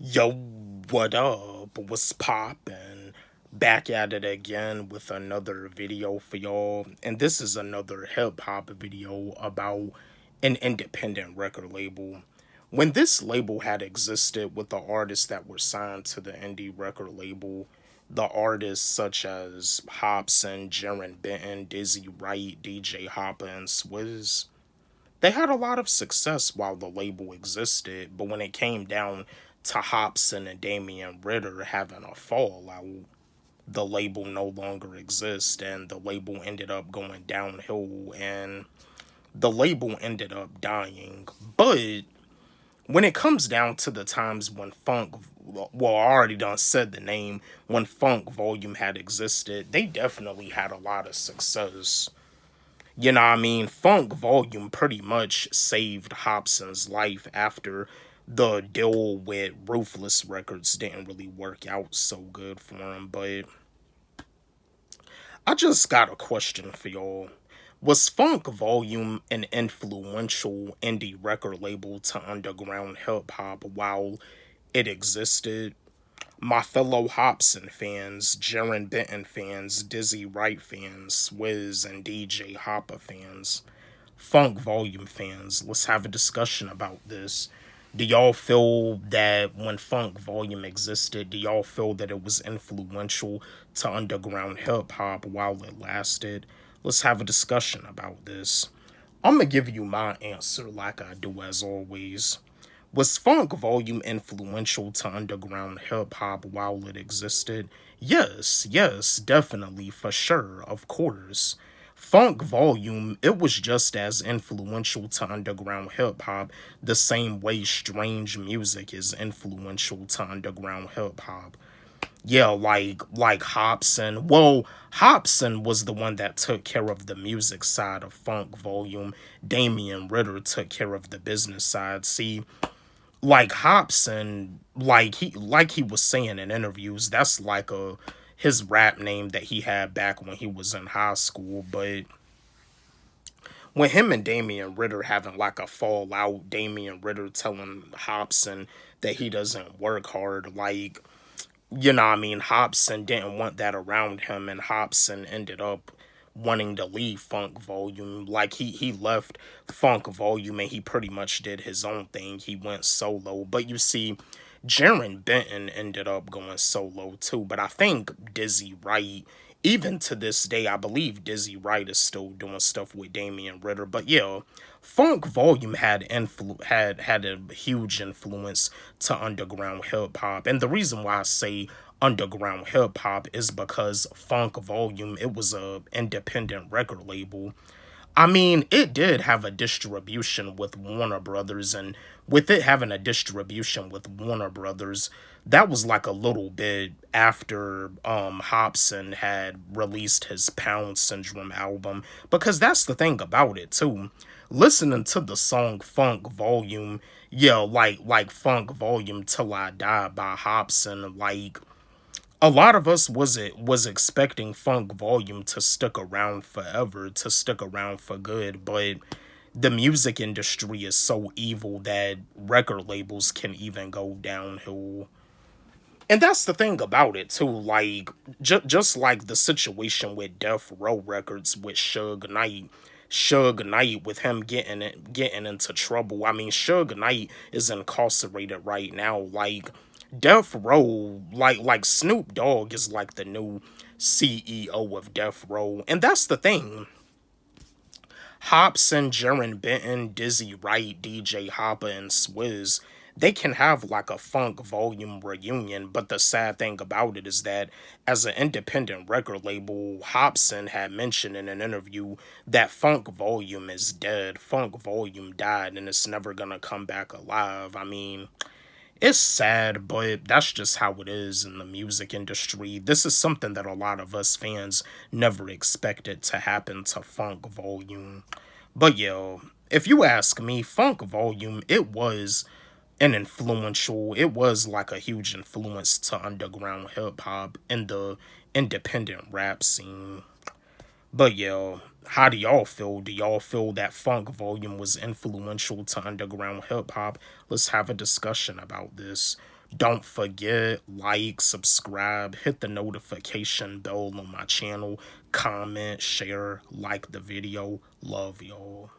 Yo, what up? What's poppin'? Back at it again with another video for y'all. And this is another hip hop video about an independent record label. When this label had existed with the artists that were signed to the indie record label, the artists such as Hobson, Jaron Benton, Dizzy Wright, DJ Hopper, and Swizz, they had a lot of success while the label existed, but when it came down to Hobson and Damian Ritter having a fallout, the label no longer exists and the label ended up going downhill and the label ended up dying. But when it comes down to the times when well, I already done said the name, when Funk Volume had existed, they definitely had a lot of success. You know what I mean? Funk Volume pretty much saved Hobson's life after the deal with Ruthless Records didn't really work out so good for him. But I just got a question for y'all. Was Funk Volume an influential indie record label to underground hip hop while it existed? My fellow Hobson fans, Jaron Benton fans, Dizzy Wright fans, Swizz and DJ Hopper fans, Funk Volume fans, let's have a discussion about this. Do y'all feel that when Funk Volume existed, do y'all feel that it was influential to underground hip hop while it lasted? Let's have a discussion about this. I'm gonna give you my answer like I do as always. Was Funk Volume influential to underground hip hop while it existed? Yes, definitely, for sure, of course. Funk Volume, it was just as influential to underground hip hop the same way strange music is influential to underground hip hop. Yeah, like Hobson. Well, Hobson was the one that took care of the music side of Funk Volume. Damian Ritter took care of the business side. See, like Hobson, like he was saying in interviews, that's like a his rap name that he had back when he was in high school. But when him and Damian Ritter having like a fallout, Damian Ritter telling Hobson that he doesn't work hard, like, you know what I mean, Hobson didn't want that around him, and Hobson ended up wanting to leave Funk Volume. Like he left Funk Volume and he pretty much did his own thing. He went solo. But you see, Jaron Benton ended up going solo too. But I think Dizzy Wright, even to this day, I believe Dizzy Wright is still doing stuff with Damian Ritter. But yeah, Funk Volume had a huge influence to underground hip hop. And the reason why I say underground hip hop is because Funk Volume, it was a independent record label. I mean, it did have a distribution with Warner Brothers, and with it having a distribution with Warner Brothers, that was like a little bit after Hobson had released his Pound Syndrome album. Because that's the thing about it too. Listening to the song Funk Volume, yeah, like Funk Volume Till I Die by Hobson, like a lot of us was expecting Funk Volume to stick around forever, to stick around for good, but the music industry is so evil that record labels can even go downhill. And that's the thing about it too, like just like the situation with Death Row Records with Suge Knight. Suge Knight with him getting into trouble. I mean, Suge Knight is incarcerated right now. Like Death Row, like Snoop Dogg is like the new CEO of Death Row, and that's the thing. Hobson, Jaron Benton, Dizzy Wright, DJ Hopper, and Swizz, they can have like a Funk Volume reunion, but the sad thing about it is that as an independent record label, Hobson had mentioned in an interview that Funk Volume is dead. Funk Volume died and it's never gonna come back alive. I mean, it's sad, but that's just how it is in the music industry. This is something that a lot of us fans never expected to happen to Funk Volume. But yo, if you ask me, Funk Volume, it was it was like a huge influence to underground hip hop in the independent rap scene. But yo, how do y'all feel? Do y'all feel that Funk Volume was influential to underground hip hop? Let's have a discussion about this. Don't forget, like, subscribe, hit the notification bell on my channel, comment, share, like the video. Love y'all.